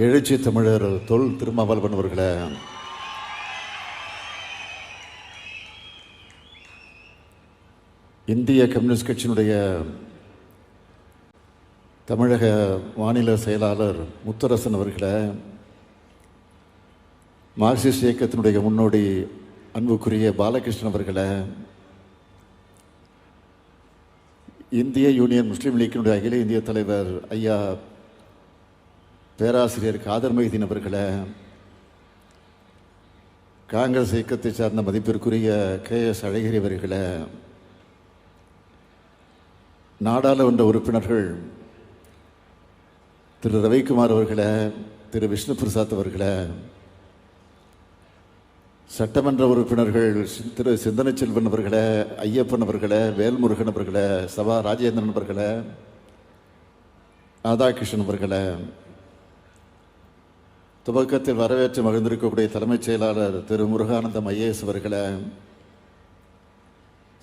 எழுச்சி தமிழர் தொல் திருமாவளவன் அவர்களே, இந்திய கம்யூனிஸ்ட் கட்சியினுடைய தமிழக மாநில செயலாளர் முத்தரசன் அவர்களே, மார்க்சிஸ்ட் இயக்கத்தினுடைய முன்னோடி அன்புக்குரிய பாலகிருஷ்ணன் அவர்களே, இந்திய யூனியன் முஸ்லீம் லீக்கினுடைய அகில இந்திய தலைவர் ஐயா பேராசிரியர் காதர் மைதீன் அவர்களே, காங்கிரஸ் இயக்கத்தை சார்ந்த மதிப்பிற்குரிய KS அழகிரி அவர்களே, நாடாளுமன்ற உறுப்பினர்கள் திரு ரவிக்குமார் அவர்களே, திரு விஷ்ணு பிரசாத் அவர்களே, சட்டமன்ற உறுப்பினர்கள் திரு சிந்தனை செல்வன் அவர்களே, ஐயப்பன் அவர்களே, வேல்முருகன் அவர்களே, சபா ராஜேந்திரன் அவர்களே, ராதாகிருஷ்ணன் அவர்களே, துவக்கத்தில் வரவேற்று மகிழ்ந்திருக்கக்கூடிய தலைமைச் செயலாளர் திரு முருகானந்தம் IAS அவர்களே,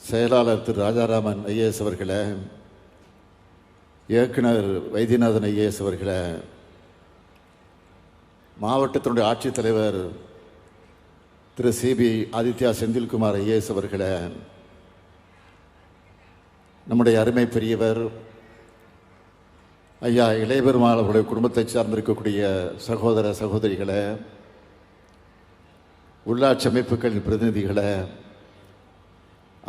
செயலாளர் திரு ராஜாராமன் IAS அவர்களே, இயக்குனர் வைத்தியநாதன் IAS அவர்களே, மாவட்டத்தினுடைய ஆட்சித்தலைவர் திரு CB ஆதித்யா செந்தில்குமார் IAS அவர்களே, நம்முடைய அருமை பெரியவர் ஐயா இளையபெருமாள் அவருடைய குடும்பத்தை சார்ந்திருக்கக்கூடிய சகோதர சகோதரிகளே, உள்ளாட்சி அமைப்புகளின் பிரதிநிதிகளே,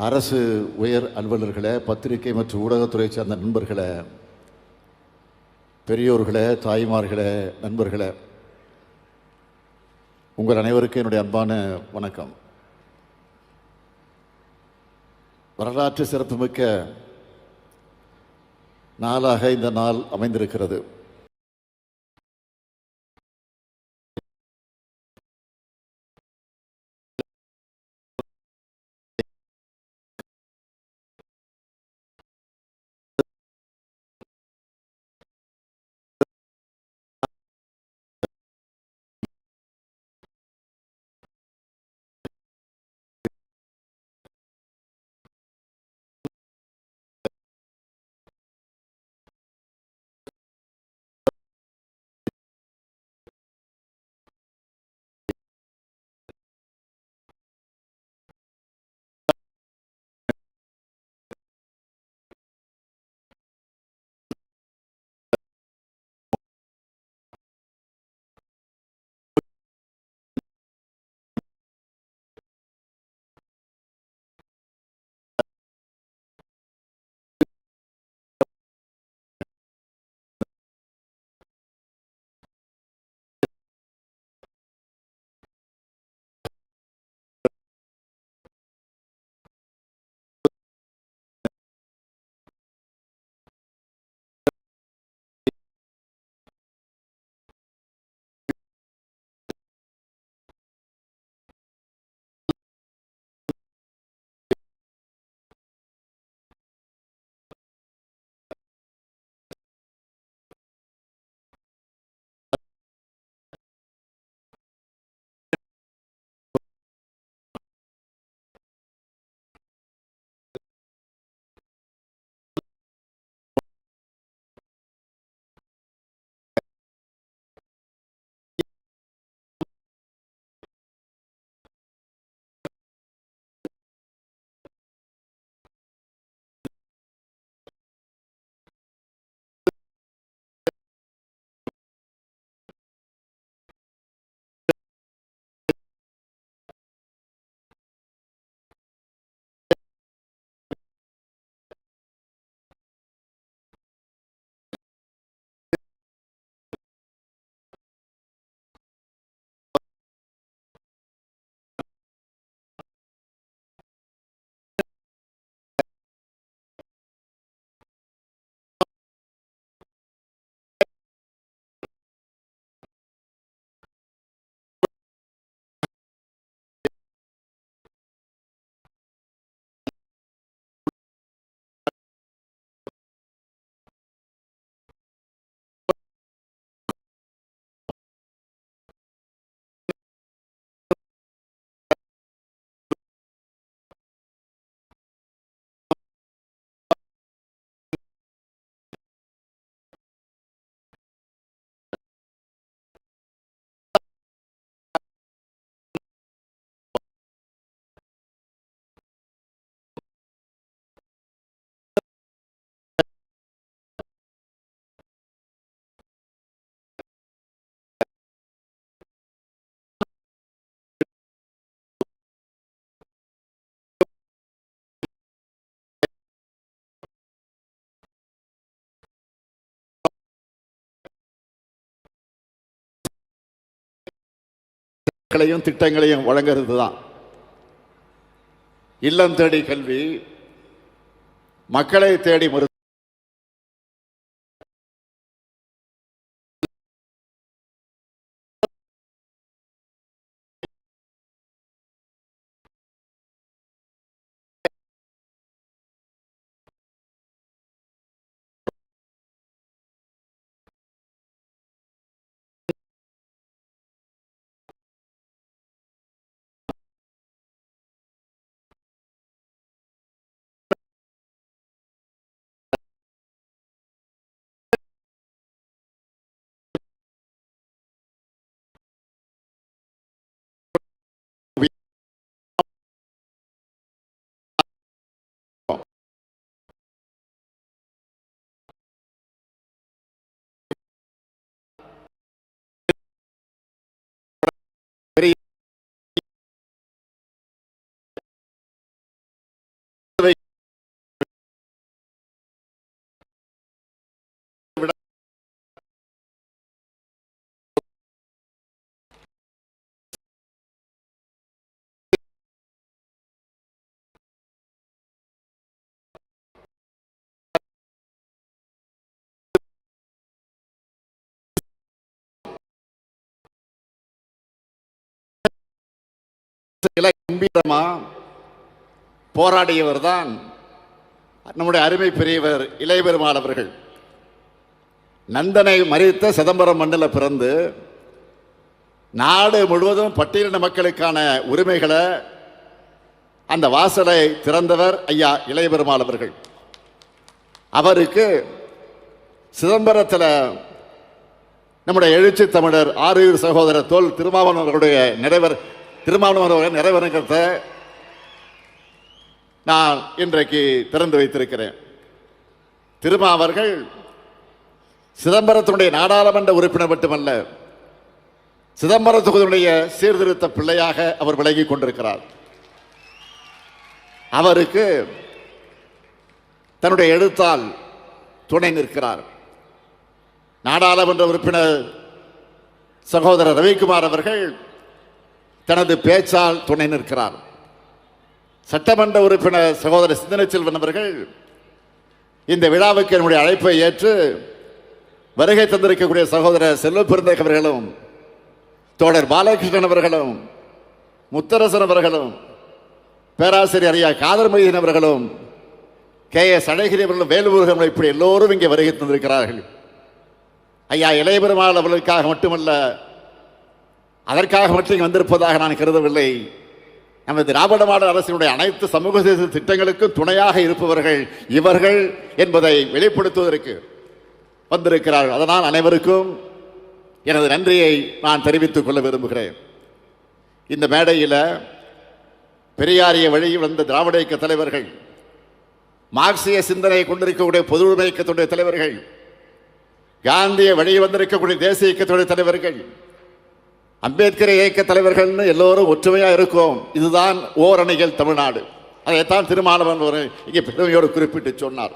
அரசு உயர் அலுவலர்களே, பத்திரிகை மற்றும் ஊடகத்துறை சார்ந்த நண்பர்களே, பெரியோர்களே, தாய்மார்களே, நண்பர்களே, உங்கள் அனைவருக்கும் என்னுடைய அன்பான வணக்கம். வரலாற்று சிறப்புமிக்க நாளாக இந்த நாள் அமைந்திருக்கிறது. திட்டங்களையும் வழங்குறது தான். இல்லம் தேடி கல்வி, மக்களை தேடி மருத்துவம், கம்பீரமா போராடியவர் தான் நம்முடைய அருமை பெரியவர் இளைய பெருமாள் அவர்கள். நந்தனை மறித்த சிதம்பரம் மண்ணில் பிறந்து நாடு முழுவதும் பட்டியலின மக்களுக்கான உரிமைகளை அந்த வாசலை திறந்தவர் ஐயா இளைய பெருமாள் அவர்கள். அவருக்கு சிதம்பரத்தில் நம்முடைய எழுச்சி தமிழர் ஆரூர் சகோதரர் தோல் திருமாவளவன் அவர்களுடைய நிறைவேறுங்கிறத நான் இன்றைக்கு திறந்து வைத்திருக்கிறேன். திருமாவர்கள் சிதம்பரத்தினுடைய நாடாளுமன்ற உறுப்பினர் மட்டுமல்ல, சிதம்பர தொகுதியுடைய சீர்திருத்த பிள்ளையாக அவர் விலகிக் கொண்டிருக்கிறார். அவருக்கு தன்னுடைய எழுத்தால் துணை நிற்கிறார். நாடாளுமன்ற உறுப்பினர் சகோதரர் ரவிக்குமார் அவர்கள் தனது பேச்சால் துணை நிற்கிறார். சட்டமன்ற உறுப்பினர் சகோதரர் சிந்தனை செல்வன் அவர்கள் இந்த விழாவுக்கு என்னுடைய அழைப்பை ஏற்று வருகை தந்திருக்கக்கூடிய சகோதரர் செல்வ பெருந்தகை அவர்களும், தோழர் பாலகிருஷ்ணன் அவர்களும், முத்தரசன் அவர்களும், பேராசிரியர் ஐயா காதர் மைதீன் அவர்களும், KS அழகிரி அவர்களும், வேலுமுருகன், இப்படி எல்லோரும் இங்கே வருகை தந்திருக்கிறார்கள். ஐயா இளைய பெருமாள் அவர்களுக்காக மட்டுமல்ல, அதற்காக மட்டும் வந்திருப்பதாக நான் கருதவில்லை. நமது திராவிட மாடல் அரசினுடைய அனைத்து சமூக திட்டங்களுக்கும் துணையாக இருப்பவர்கள் இவர்கள் என்பதை வெளிப்படுத்துவதற்கு வந்திருக்கிறார்கள். அதனால் அனைவருக்கும் எனது நன்றியை நான் தெரிவித்துக் கொள்ள விரும்புகிறேன். இந்த மேடையில் பெரியாரிய வழியில் வந்த திராவிட இயக்க தலைவர்கள், மார்க்சிய சிந்தனை கொண்டிருக்கக்கூடிய பொது உடைமை இயக்கத்துடைய தலைவர்கள், காந்திய வழியில் வந்திருக்கக்கூடிய தேசிய இயக்கத்துடைய தலைவர்கள், அம்பேத்கர் இயக்க தலைவர்கள் எல்லோரும் ஒற்றுமையா இருக்கும். இதுதான் ஓரணிகள் தமிழ்நாடு. அதைத்தான் திருமாவளவன் இங்கே பெருமையோடு குறிப்பிட்டு சொன்னார்.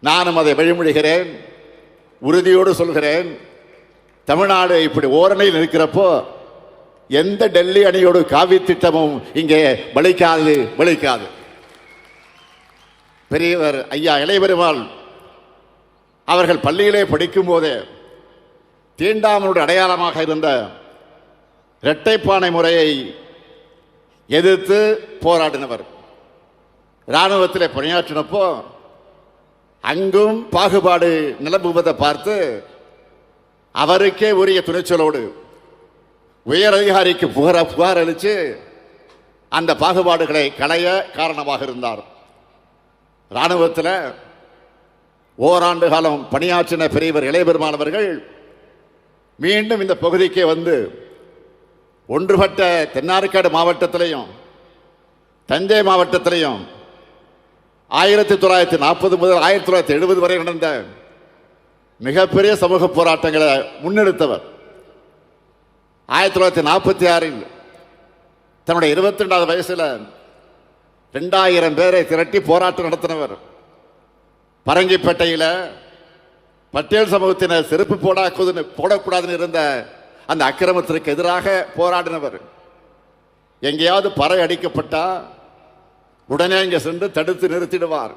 நானும் அதை வழிமொழிகிறேன், உறுதியோடு சொல்கிறேன். தமிழ்நாடு இப்படி ஓரணியில் இருக்கிறப்போ எந்த டெல்லி அணியோடு காவி திட்டமும் இங்கே பலிக்காது. பெரியவர் ஐயா இளைய பெருமாள் அவர்கள் பள்ளியிலே படிக்கும் போதே தீண்டாமலுடைய அடையாளமாக இருந்த இரட்டைப்பானை முறையை எதிர்த்து போராடினவர். இராணுவத்தில் பணியாற்றினப்போ அங்கும் பாகுபாடு நிலவுவதை பார்த்து அவருக்கே உரிய துணிச்சலோடு உயர் அதிகாரிக்கு புகார் அளித்து அந்த பாகுபாடுகளை களைய காரணமாக இருந்தார். இராணுவத்தில் ஓராண்டு காலம் பணியாற்றின பெரியவர் இளைய பெருமாள் அவர்கள் மீண்டும் இந்த பகுதிக்கே வந்து ஒன்றுபட்ட தென்னார்காடு மாவட்டத்திலையும் தஞ்சை மாவட்டத்திலையும் 1940 முதல் 1970 வரை நடந்த மிகப்பெரிய சமூக போராட்டங்களை முன்னெடுத்தவர். 1946 தன்னுடைய 22வது வயசுல 2000 பேரை திரட்டி போராட்டம் நடத்தினவர். பரங்கிப்பேட்டையில் பட்டியல் சமூகத்தினர் செருப்பு போடக்கூடாதுன்னு இருந்த அந்த அக்கிரமத்திற்கு எதிராக போராடினவர். எங்கேயாவது பறை அடிக்கப்பட்டா உடனே இங்கே சென்று தடுத்து நிறுத்திடுவார்.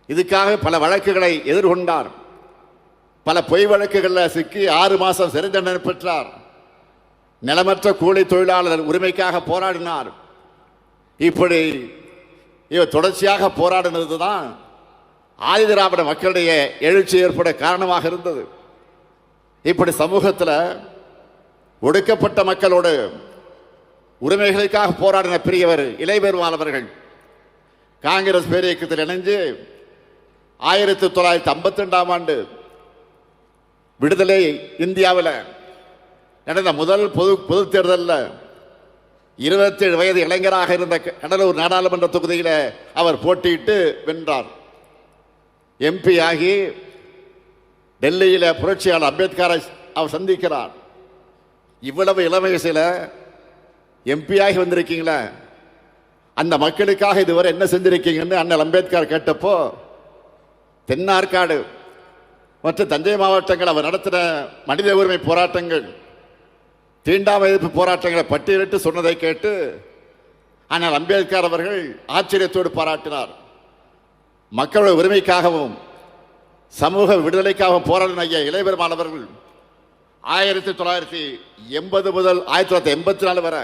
இதுக்காக பல வழக்குகளை எதிர்கொண்டார். பல பொய் வழக்குகளில் சிக்கி 6 மாதம் சிறை தண்டனை பெற்றார். நிலமற்ற கூலி தொழிலாளர் உரிமைக்காக போராடினார். இப்படி இவர் தொடர்ச்சியாக போராடினது தான் ஆதிதிராவிட மக்களுடைய எழுச்சி ஏற்பட காரணமாக இருந்தது. இப்படி சமூகத்தில் ஒடுக்கப்பட்ட மக்களோடு உரிமைகளுக்காக போராடின பெரியவர் இளையபெருமாள் அவர்கள் காங்கிரஸ் பேரியக்கத்தில் இணைஞ்சு 1952ஆம் ஆண்டு விடுதலை இந்தியாவில் நடந்த முதல் பொது தேர்தலில் 27 வயது இளைஞராக இருந்த கடலூர் நாடாளுமன்ற தொகுதியில் அவர் போட்டியிட்டு வென்றார். எம்பி ஆகி டெல்லியில் புரட்சியாளர் அம்பேத்கரை அவர் சந்திக்கிறார். இவ்வளவு இளம் வயசில் எம்பி ஆகி வந்திருக்கீங்களா, அந்த மக்களுக்காக இதுவரை என்ன செஞ்சிருக்கீங்கன்னு அண்ணல் அம்பேத்கர் கேட்டப்போ தென்னார்காடு மற்ற தஞ்சை மாவட்டங்கள் அவர் நடத்தின மனித உரிமை போராட்டங்கள், தீண்டாமை எதிர்ப்பு போராட்டங்களை பட்டியலிட்டு சொன்னதை கேட்டு ஆனால் அம்பேத்கர் அவர்கள் ஆச்சரியத்தோடு பாராட்டினார். மக்களுடைய உரிமைக்காகவும் சமூக விடுதலைக்காகவும் போராடின ஐயா இளையபெருமாள் அவர்கள் 1980 முதல் 1984 வரை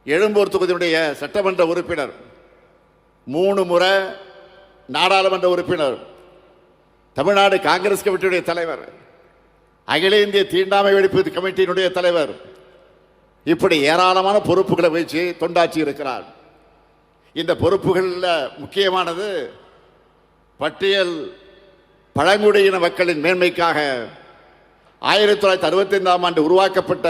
எழும்பூர் தொகுதியுடைய சட்டமன்ற உறுப்பினர், 3 முறை நாடாளுமன்ற உறுப்பினர், தமிழ்நாடு காங்கிரஸ் கமிட்டியுடைய தலைவர், அகில இந்திய தீண்டாமை ஒழிப்பு கமிட்டியினுடைய தலைவர், இப்படி ஏராளமான பொறுப்புகளை வச்சு தொண்டாற்றி இருக்கிறார். இந்த பொறுப்புகளில் முக்கியமானது பட்டியல் பழங்குடியின மக்களின் மேன்மைக்காக 1965ஆம் ஆண்டு உருவாக்கப்பட்ட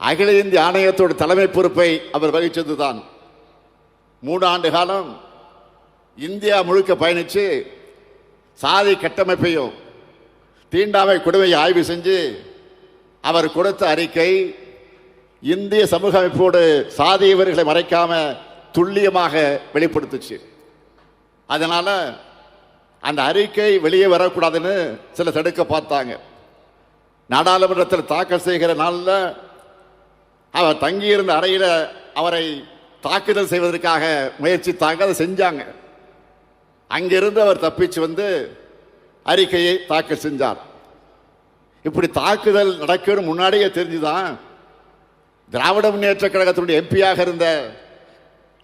அகில இந்திய ஆணையத்தோட தலைமை பொறுப்பை அவர் வகித்ததுதான். 3 ஆண்டு காலம் இந்தியா முழுக்க பயணித்து சாதி கட்டமைப்பையும் தீண்டாமை கொடுமையை ஆய்வு செஞ்சு அவர் கொடுத்த அறிக்கை இந்திய சமூக அமைப்போடு சாதியவர்களை மறைக்காம துல்லியமாக வெளிப்படுத்துச்சு. அதனால அந்த அறிக்கை வெளியே வரக்கூடாதுன்னு சில தடுக்க பார்த்தாங்க. நாடாளுமன்றத்தில் தாக்கல் செய்கிற நாளில் அவர் தங்கியிருந்த அறையில் அவரை தாக்குதல் செய்வதற்காக முயற்சித்தாங்க, அதை செஞ்சாங்க. அங்கிருந்து அவர் தப்பிச்சு வந்து அறிக்கையை தாக்கல் செஞ்சார். இப்படி தாக்குதல் நடக்குன்னு முன்னாடியே தெரிஞ்சுதான் திராவிட முன்னேற்ற கழகத்தினுடைய எம்பியாக இருந்த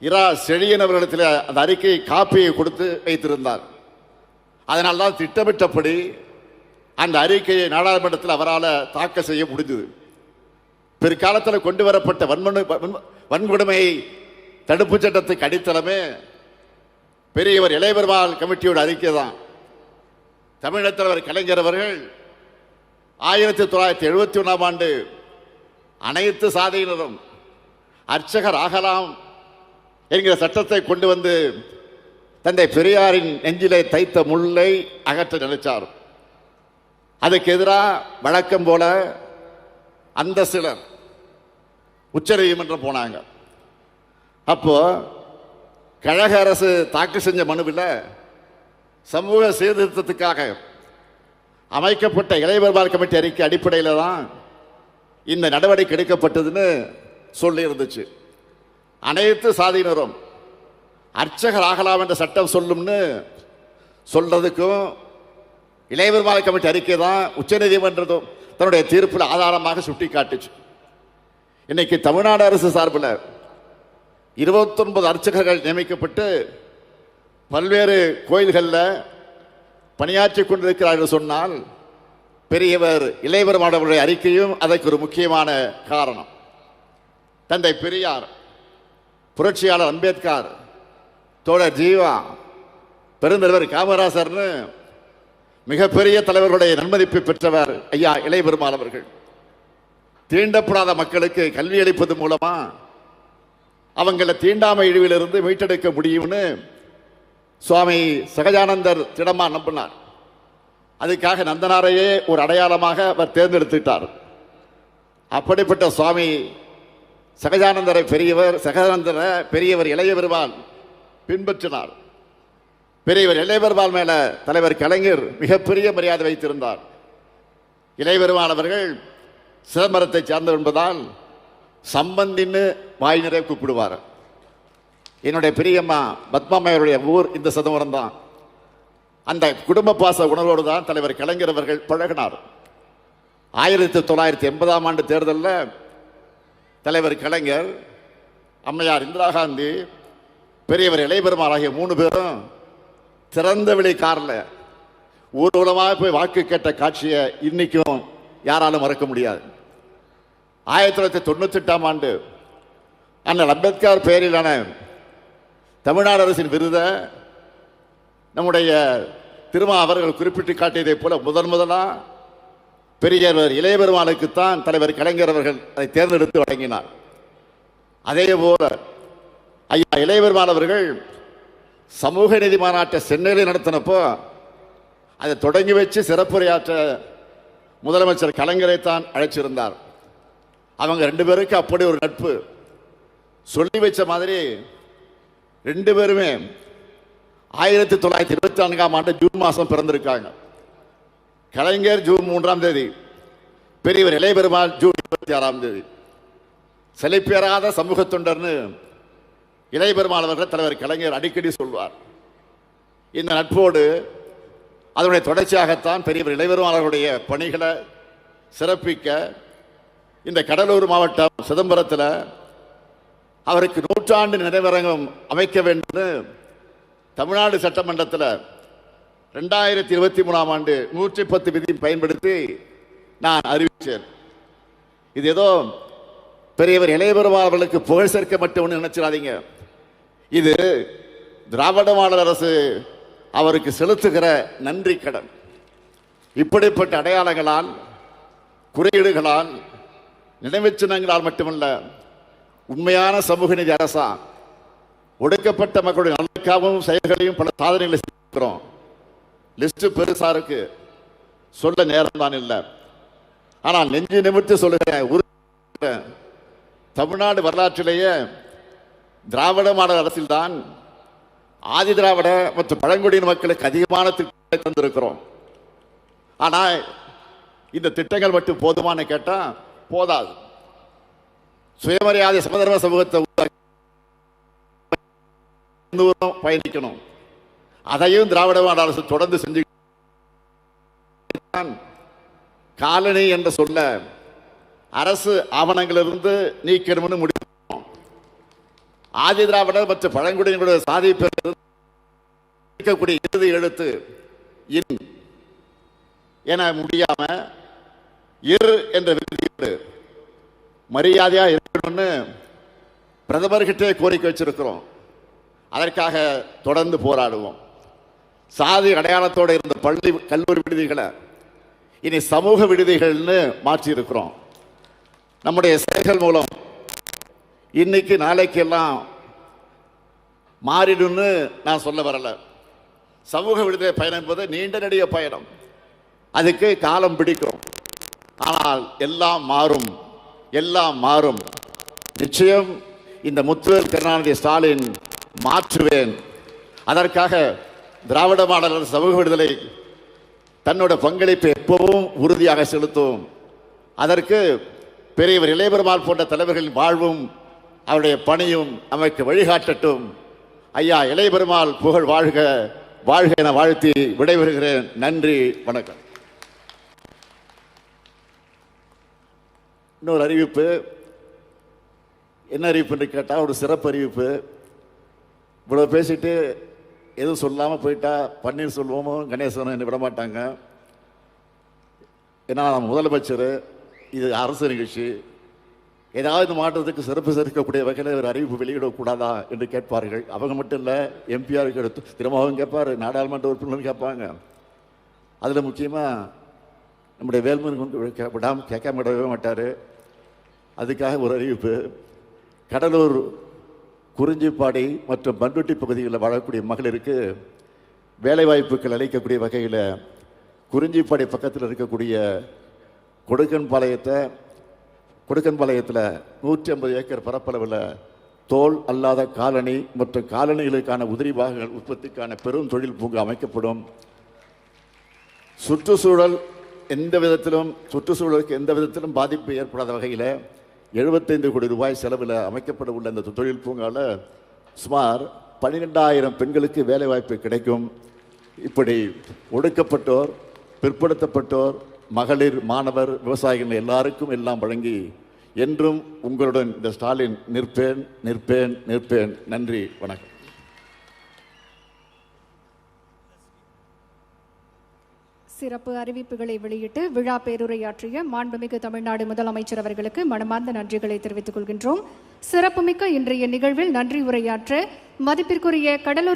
இரா செழியன் அவர்களிடத்தில் அந்த அறிக்கை காப்பியை கொடுத்து வைத்திருந்தார். அதனால்தான் திட்டமிட்டபடி அந்த அறிக்கையை நாடாளுமன்றத்தில் அவரால் தாக்கல் செய்ய முடிந்தது. பிற்காலத்தில் கொண்டு வரப்பட்ட வன்கொடுமை தடுப்பு சட்டத்துக்கு அடித்தளமே பெரியவர் இளையபெருமாள் கமிட்டியோட அறிக்கை தான். தமிழக தலைவர் கலைஞர் அவர்கள் 1971ஆம் ஆண்டு அனைத்து சாதியினரும் அர்ச்சகர் ஆகலாம் என்கிற சட்டத்தை கொண்டு வந்து தந்தை பெரியாரின் நெஞ்சிலே தைத்த முள்ளை அகற்ற நினைச்சார். அதுக்கு எதிராக வழக்கம் போல அந்த சிலர் உச்சநீதிமன்றம் போனாங்க. அப்போ கழக அரசு தாக்கல் செஞ்ச மனுவில் சமூக சீர்திருத்தத்துக்காக அமைக்கப்பட்ட இளையபெருமாள் கமிட்டி அறிக்கை அடிப்படையில் தான் இந்த நடவடிக்கை எடுக்கப்பட்டதுன்னு சொல்லி இருந்துச்சு. அனைத்து சாதியினரும் அர்ச்சகர் ஆகலாம் என்ற சட்டம் சொல்லும்னு சொல்றதுக்கும் இளையபெருமாள் கமிட்டி அறிக்கை தான் உச்சநீதிமன்றம் தன்னுடைய தீர்ப்பில் ஆதாரமாக சுட்டி காட்டுச்சு. இன்னைக்கு தமிழ்நாடு அரசு சார்பில் 29 அர்ச்சகர்கள் நியமிக்கப்பட்டு பல்வேறு கோயில்களில் பணியாற்றி கொண்டிருக்கிறார்கள் சொன்னால் பெரியவர் இளையபெருமாள் அவருடைய அறிக்கையும் அதற்கு ஒரு முக்கியமான காரணம். தந்தை பெரியார், புரட்சியாளர் அம்பேத்கர், தோழர் ஜீவா, பெருந்தலைவர் காமராசர்னு மிகப்பெரிய தலைவர்களுடைய நன்மதிப்பை பெற்றவர் ஐயா இளையபெருமாள் அவர்கள். தீண்டப்படாத மக்களுக்கு கல்வி அளிப்பது மூலமா அவங்கள தீண்டாமை இழிவிலிருந்து மீட்டெடுக்க முடியும்னு சுவாமி சகஜானந்தர் திடமா நம்பினார். அதுக்காக நந்தனாரையே ஒரு அடையாளமாக அவர் தேர்ந்தெடுத்துட்டார். அப்படிப்பட்ட சுவாமி சகஜானந்தரை பெரியவர் இளையபெருமாள் பின்பற்றினார். பெரியவர் இளையபெருமாள் மேல தலைவர் கலைஞர் மிகப்பெரிய மரியாதை வைத்திருந்தார். இளையபெருமாள் அவர்கள் சிதம்பரத்தை சார்ந்தவர் என்பதால் சம்பந்தின்னு வாய் நிறைய கூப்பிடுவார். என்னுடைய பெரியம்மா பத்மாமையருடைய ஊர் இந்த சிதம்பரம் தான். அந்த குடும்ப பாச உணர்வோடு தான் தலைவர் கலைஞர் அவர்கள் பழகினார். 1980ஆம் ஆண்டு தேர்தலில் தலைவர் கலைஞர், அம்மையார் இந்திரா காந்தி, பெரியவர் இளையபெருமாள் ஆகிய 3 பேரும் திறந்த வெளி காரில் ஊர்வலமாக போய் வாக்கு கேட்ட காட்சியை இன்னைக்கும் யாராலும் மறக்க முடியாது. 1998ஆம் ஆண்டு அண்ணல் அம்பேத்கர் பெயரிலான தமிழ்நாடு அரசின் விருதை நம்முடைய திருமா அவர்கள் குறிப்பிட்டு காட்டியதை போல முதலாக பெரியவர் இளையபெருமாளுக்குத்தான் தலைவர் கலைஞர் அவர்கள் அதை தேர்ந்தெடுத்து வழங்கினார். அதே போல ஐயா இளையபெருமாள் அவர்கள் சமூக நீதி மாநாட்டை சென்னையில் நடத்தினப்போ அதை தொடங்கி வச்சு சிறப்புரையாற்ற முதலமைச்சர் கலைஞரைத்தான் அழைச்சிருந்தார். அவங்க 2 பேருக்கு அப்படி ஒரு நட்பு. சொல்லி வச்ச மாதிரி 2 பேருமே 1924ஆம் ஆண்டு ஜூன் மாதம் பிறந்திருக்காங்க. கலைஞர் ஜூன் 3ஆம் தேதி, பெரியவர் இளையபெருமாள் ஜூன் 26ஆம் தேதி. செழிப்பேறாத சமூக தொண்டர்னு இளையபெருமாள் அவர்கள் தலைவர் கலைஞர் அடிக்கடி சொல்வார். இந்த நட்போடு அதனுடைய தொடர்ச்சியாகத்தான் பெரியவர் இளையபெருமாள் அவர்களுடைய பணிகளை சிறப்பிக்க இந்த கடலூர் மாவட்டம் சிதம்பரத்தில் அவருக்கு 100ஆண்டு நினைவரங்கம் அமைக்க வேண்டும் தமிழ்நாடு சட்டமன்றத்தில் 2023ஆம் ஆண்டு 110 விதியை பயன்படுத்தி நான் அறிவித்தேன். இது ஏதோ பெரியவர் இளையபெருமாள் அவர்களுக்கு புகழ் சேர்க்க மட்டும் நினைச்சிடாதீங்க. இது திராவிட மாடல் அரசு அவருக்கு செலுத்துகிற நன்றி கடன். இப்படிப்பட்ட அடையாளங்களால், குறியீடுகளால், நினைவு சின்னங்களால் மட்டுமல்ல, உண்மையான சமூக நீதி அரசா ஒடுக்கப்பட்ட மக்களுடைய நலனுக்காகவும் செயல்களையும் பல சாதனைகளை செய்கிறோம். லிஸ்ட் பெருசா இருக்கு, சொல்ல நேரம் தான் இல்லை. ஆனால் நெஞ்சு நிமிர்த்தி சொல்லுகிறேன், தமிழ்நாடு வரலாற்றிலேயே திராவிட மாடல் அரசில்தான் ஆதி திராவிட மற்றும் பழங்குடியின மக்களுக்கு அதிகமான திட்டங்களை தந்திருக்கிறோம். ஆனால் இந்த திட்டங்கள் மட்டும் போதுமானு கேட்டா போதாது. சுயமரியாதை சமதர்ம சமூகத்தை பயணிக்கணும். அதையும் திராவிட மாடல் அரசு தொடர்ந்து செஞ்சு காலனி என்ற சொல்ல அரசு ஆவணங்களிலிருந்து நீக்கணும்னு முடிவு. ஆதி திராவிடர் மற்றும் பழங்குடியினுடைய சாதி இருக்கக்கூடிய இறுதி எழுத்து இன் என முடியாம இரு என்ற விதியோடு மரியாதையா இருக்கணும்னு பிரதமர்கிட்டே கோரிக்கை வச்சிருக்கிறோம். அதற்காக தொடர்ந்து போராடுவோம். சாதி அடையாளத்தோடு இருந்த பள்ளி கல்லூரி விடுதிகளை இனி சமூக விடுதிகள்னு மாற்றி இருக்கிறோம். நம்முடைய செயல்கள் மூலம் இன்னைக்கு நாளைக்கு எல்லாம் மாறிடும்னு நான் சொல்ல வரல. சமூக விடுதலை பயணம் என்பது நீண்ட நெடிய பயணம். அதுக்கு காலம் பிடிக்கும். ஆனால் எல்லாம் மாறும், எல்லாம் மாறும். நிச்சயம் இந்த முத்துவேல் கருணாநிதி ஸ்டாலின் மாற்றுவேன். அதற்காக திராவிட மாடல் சமூக விடுதலை தன்னோட பங்களிப்பை எப்பவும் உறுதியாக செலுத்தும். அதற்கு பெரியவர் இளையபெருமாள் போன்ற தலைவர்களின் வாழ்வும் அவருடைய பணியும் நமக்கு வழிகாட்டட்டும். ஐயா இளையபெருமாள் புகழ் வாழ்க, வாழ்க என வாழ்த்தி விடைபெறுகிறேன். நன்றி, வணக்கம். இன்னொரு அறிவிப்பு. என்ன அறிவிப்பு என்று கேட்டால் ஒரு சிறப்பு அறிவிப்பு. இவ்வளோ பேசிட்டு எதுவும் சொல்லாமல் போயிட்டா பன்னீர்செல்வமும் கணேசனும் என்னை விடமாட்டாங்க. ஏன்னா நம்ம முதலமைச்சர், இது அரசு நிகழ்ச்சி, ஏதாவது மாற்றத்துக்கு சிறப்பு சேர்க்கக்கூடிய வகையில் ஒரு அறிவிப்பு வெளியிடக்கூடாதா என்று கேட்பார்கள். அவங்க மட்டும் இல்லை, எம்பிஆருக்கு எடுத்து திரும்பவும் கேட்பார், நாடாளுமன்ற உறுப்பினரும் கேட்பாங்க. அதில் முக்கியமாக நம்முடைய வேல்முருகன் விடாமல் கேட்காம விடவே மாட்டார். அதுக்காக ஒரு அறிவிப்பு. கடலூர், குறிஞ்சிப்பாடி மற்றும் பண்ருட்டி பகுதிகளில் வாழக்கூடிய மகளிருக்கு வேலைவாய்ப்புகள் அளிக்கக்கூடிய வகையில் குறிஞ்சிப்பாடி பக்கத்தில் இருக்கக்கூடிய கொடுக்கன்பாளையத்தில் 150 ஏக்கர் பரப்பளவில் தோல் அல்லாத காலணி மற்றும் காலணிகளுக்கான உதிரி பாகங்கள் உற்பத்திக்கான பெரும் தொழில் பூங்கா அமைக்கப்படும். சுற்றுச்சூழல் எந்த விதத்திலும் சுற்றுச்சூழலுக்கு எந்த விதத்திலும் பாதிப்பு ஏற்படாத வகையில் 75 கோடி ரூபாய் செலவில் அமைக்கப்பட உள்ள இந்த தொழில் பூங்காவில் சுமார் 12,000 பெண்களுக்கு வேலைவாய்ப்பு கிடைக்கும். இப்படி ஒடுக்கப்பட்டோர், பிற்படுத்தப்பட்டோர், மகளிர், மாணவர், விவசாயிகள் எல்லாருக்கும் எல்லாம் வழங்கி என்றும் உங்களுடன் இந்த ஸ்டாலின் நிற்பேன் நிற்பேன் நிற்பேன். நன்றி, வணக்கம். சிறப்பு அறிவிப்புகளை வெளியிட்டு விழா பேருரையாற்றிய மாண்புமிகு தமிழ்நாடு முதலமைச்சர் அவர்களுக்கு மனமார்ந்த நன்றிகளை தெரிவித்துக் கொள்கின்றோம். சிறப்புமிக்க இன்றைய நிகழ்வில் நன்றி உரையாற்ற மதிப்பிற்குரிய கடலூர்